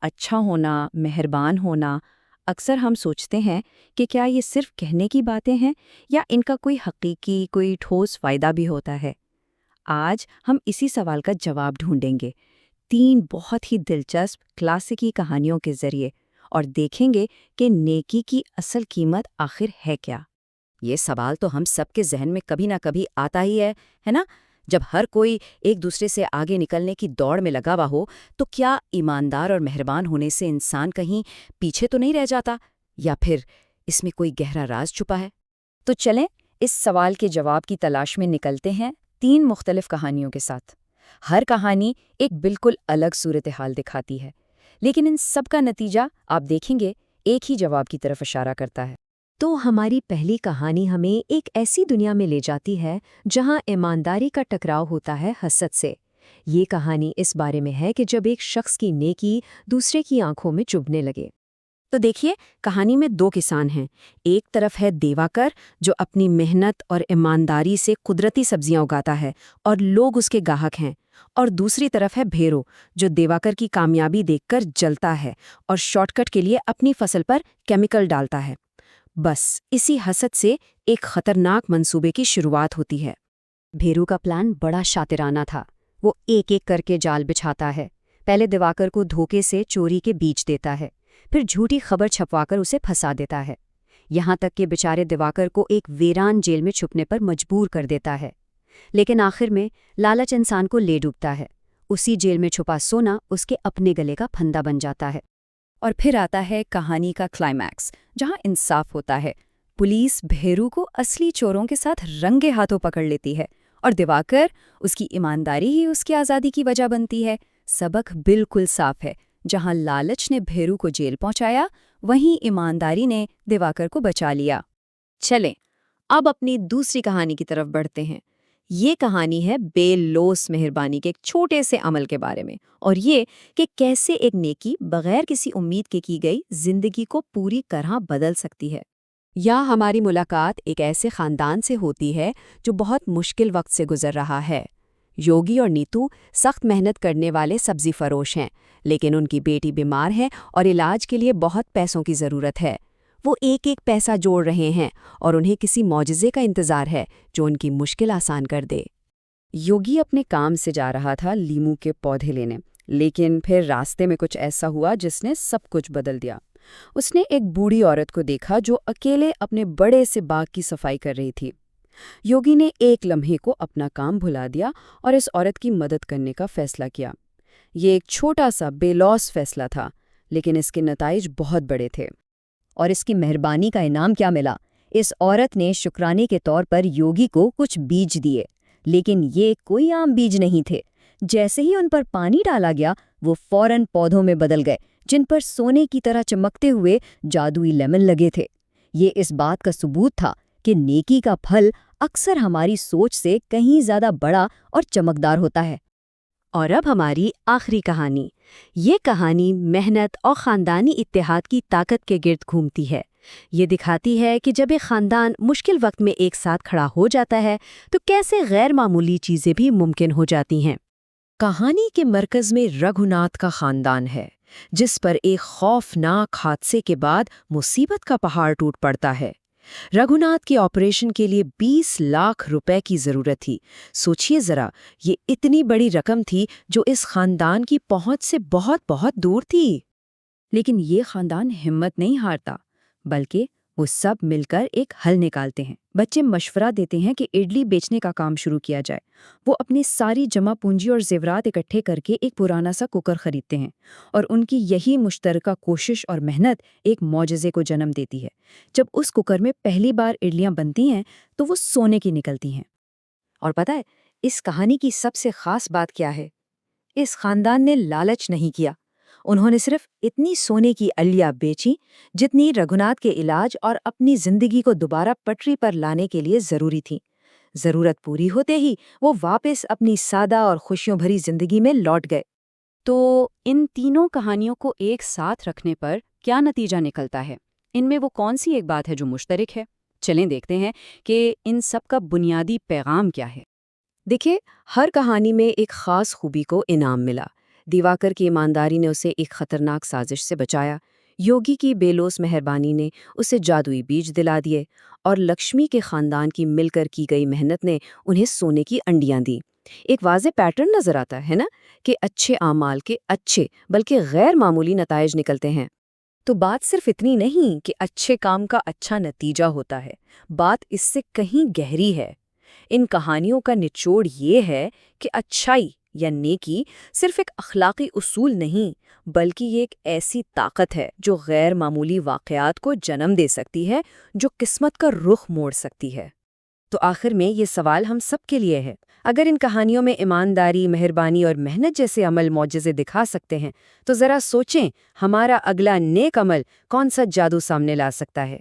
अच्छा होना, मेहरबान होना, अक्सर हम सोचते हैं कि क्या ये सिर्फ कहने की बातें हैं या इनका कोई हकीकी, कोई ठोस फ़ायदा भी होता है। आज हम इसी सवाल का जवाब ढूंढेंगे 3 बहुत ही दिलचस्प क्लासिकी कहानियों के जरिए और देखेंगे कि नेकी की असल कीमत आखिर है क्या। ये सवाल तो हम सबके जहन में कभी ना कभी आता ही है ना? जब हर कोई एक दूसरे से आगे निकलने की दौड़ में लगा हुआ हो, तो क्या ईमानदार और मेहरबान होने से इंसान कहीं पीछे तो नहीं रह जाता? या फिर इसमें कोई गहरा राज छुपा है? तो चलें इस सवाल के जवाब की तलाश में निकलते हैं 3 मुख्तलिफ कहानियों के साथ। हर कहानी एक बिल्कुल अलग सूरत हाल दिखाती है, लेकिन इन सब का नतीजा आप देखेंगे एक ही जवाब की तरफ इशारा करता है। तो हमारी पहली कहानी हमें एक ऐसी दुनिया में ले जाती है जहां ईमानदारी का टकराव होता है हसद से। ये कहानी इस बारे में है कि जब एक शख्स की नेकी दूसरे की आंखों में चुभने लगे। तो देखिए, कहानी में 2 किसान हैं। एक तरफ है देवाकर, जो अपनी मेहनत और ईमानदारी से कुदरती सब्जियां उगाता है और लोग उसके ग्राहक हैं। और दूसरी तरफ है भेरो, जो देवाकर की कामयाबी देखकर जलता है और शॉर्टकट के लिए अपनी फसल पर केमिकल डालता है। बस इसी हसद से एक खतरनाक मंसूबे की शुरुआत होती है। भेरू का प्लान बड़ा शातिराना था। वो एक एक करके जाल बिछाता है। पहले दिवाकर को धोखे से चोरी के बीज देता है, फिर झूठी खबर छपवाकर उसे फंसा देता है। यहाँ तक कि बेचारे दिवाकर को एक वीरान जेल में छुपने पर मजबूर कर देता है। लेकिन आखिर में लालच इंसान को ले डूबता है। उसी जेल में छुपा सोना उसके अपने गले का फंदा बन जाता है। और फिर आता है कहानी का क्लाइमैक्स, जहां इंसाफ होता है। पुलिस भेरू को असली चोरों के साथ रंगे हाथों पकड़ लेती है और दिवाकर, उसकी ईमानदारी ही उसकी आज़ादी की वजह बनती है। सबक बिल्कुल साफ है। जहां लालच ने भेरू को जेल पहुंचाया, वहीं ईमानदारी ने दिवाकर को बचा लिया। चलें, अब अपनी दूसरी कहानी की तरफ बढ़ते हैं। ये कहानी है बेलौस मेहरबानी के एक छोटे से अमल के बारे में, और ये कि कैसे एक नेकी बगैर किसी उम्मीद के की गई जिंदगी को पूरी तरह बदल सकती है। या हमारी मुलाकात एक ऐसे खानदान से होती है जो बहुत मुश्किल वक्त से गुजर रहा है। योगी और नीतू सख्त मेहनत करने वाले सब्जी फरोश हैं, लेकिन उनकी बेटी बीमार है और इलाज के लिए बहुत पैसों की ज़रूरत है। वो एक एक पैसा जोड़ रहे हैं और उन्हें किसी मौजज़े का इंतज़ार है जो उनकी मुश्किल आसान कर दे। योगी अपने काम से जा रहा था लीमू के पौधे लेने, लेकिन फिर रास्ते में कुछ ऐसा हुआ जिसने सब कुछ बदल दिया। उसने एक बूढ़ी औरत को देखा जो अकेले अपने बड़े से बाग की सफाई कर रही थी। योगी ने एक लम्हे को अपना काम भुला दिया और इस औरत की मदद करने का फैसला किया। ये एक छोटा सा बेलौस फैसला था, लेकिन इसके नताइज बहुत बड़े थे। और इसकी मेहरबानी का इनाम क्या मिला? इस औरत ने शुक्राने के तौर पर योगी को कुछ बीज दिए, लेकिन ये कोई आम बीज नहीं थे। जैसे ही उन पर पानी डाला गया, वो फौरन पौधों में बदल गए, जिन पर सोने की तरह चमकते हुए जादुई लेमन लगे थे। ये इस बात का सबूत था कि नेकी का फल अक्सर हमारी सोच से कहीं ज्यादा बड़ा और चमकदार होता है। और अब हमारी आखिरी कहानी। ये कहानी मेहनत और ख़ानदानी इत्तेहाद की ताकत के गिर्द घूमती है। ये दिखाती है कि जब एक ख़ानदान मुश्किल वक्त में एक साथ खड़ा हो जाता है तो कैसे गैर मामूली चीज़ें भी मुमकिन हो जाती हैं। कहानी के मरकज में रघुनाथ का खानदान है, जिस पर एक खौफनाक हादसे के बाद मुसीबत का पहाड़ टूट पड़ता है। रघुनाथ के ऑपरेशन के लिए 20 लाख रुपए की जरूरत थी। सोचिए जरा, ये इतनी बड़ी रकम थी जो इस खानदान की पहुंच से बहुत बहुत दूर थी। लेकिन ये खानदान हिम्मत नहीं हारता, बल्कि वो सब मिलकर एक हल निकालते हैं। बच्चे मशवरा देते हैं कि इडली बेचने का काम शुरू किया जाए। वो अपनी सारी जमा पूंजी और जेवरात इकट्ठे करके एक पुराना सा कुकर खरीदते हैं, और उनकी यही मुश्तरका कोशिश और मेहनत एक मौजज़े को जन्म देती है। जब उस कुकर में पहली बार इडलियां बनती हैं तो वो सोने की निकलती हैं। और पता है, इस कहानी की सबसे खास बात क्या है? इस खानदान ने लालच नहीं किया। उन्होंने सिर्फ इतनी सोने की अलिया बेची जितनी रघुनाथ के इलाज और अपनी जिंदगी को दोबारा पटरी पर लाने के लिए जरूरी थी। जरूरत पूरी होते ही वो वापस अपनी सादा और खुशियों भरी जिंदगी में लौट गए। तो इन तीनों कहानियों को एक साथ रखने पर क्या नतीजा निकलता है? इनमें वो कौन सी एक बात है जो मुश्तरक है? चलें देखते हैं कि इन सब का बुनियादी पैगाम क्या है। देखिए, हर कहानी में एक खास खूबी को इनाम मिला। दिवाकर की ईमानदारी ने उसे एक खतरनाक साजिश से बचाया। योगी की बेलोस मेहरबानी ने उसे जादुई बीज दिला दिए और लक्ष्मी के खानदान की मिलकर की गई मेहनत ने उन्हें सोने की अंडियां दी। एक वाज़ेह पैटर्न नजर आता है ना, कि अच्छे आमाल के अच्छे बल्कि गैर मामूली नताइज निकलते हैं। तो बात सिर्फ इतनी नहीं कि अच्छे काम का अच्छा नतीजा होता है, बात इससे कहीं गहरी है। इन कहानियों का निचोड़ ये है कि अच्छाई या नेकी सिर्फ एक अखलाकी उसूल नहीं, बल्कि ये एक ऐसी ताकत है जो गैर मामूली वाक़यात को जन्म दे सकती है, जो किस्मत का रुख मोड़ सकती है। तो आखिर में ये सवाल हम सब के लिए है, अगर इन कहानियों में ईमानदारी, मेहरबानी और मेहनत जैसे अमल मौजज़े दिखा सकते हैं, तो ज़रा सोचें हमारा अगला नेक अमल कौन सा जादू सामने ला सकता है।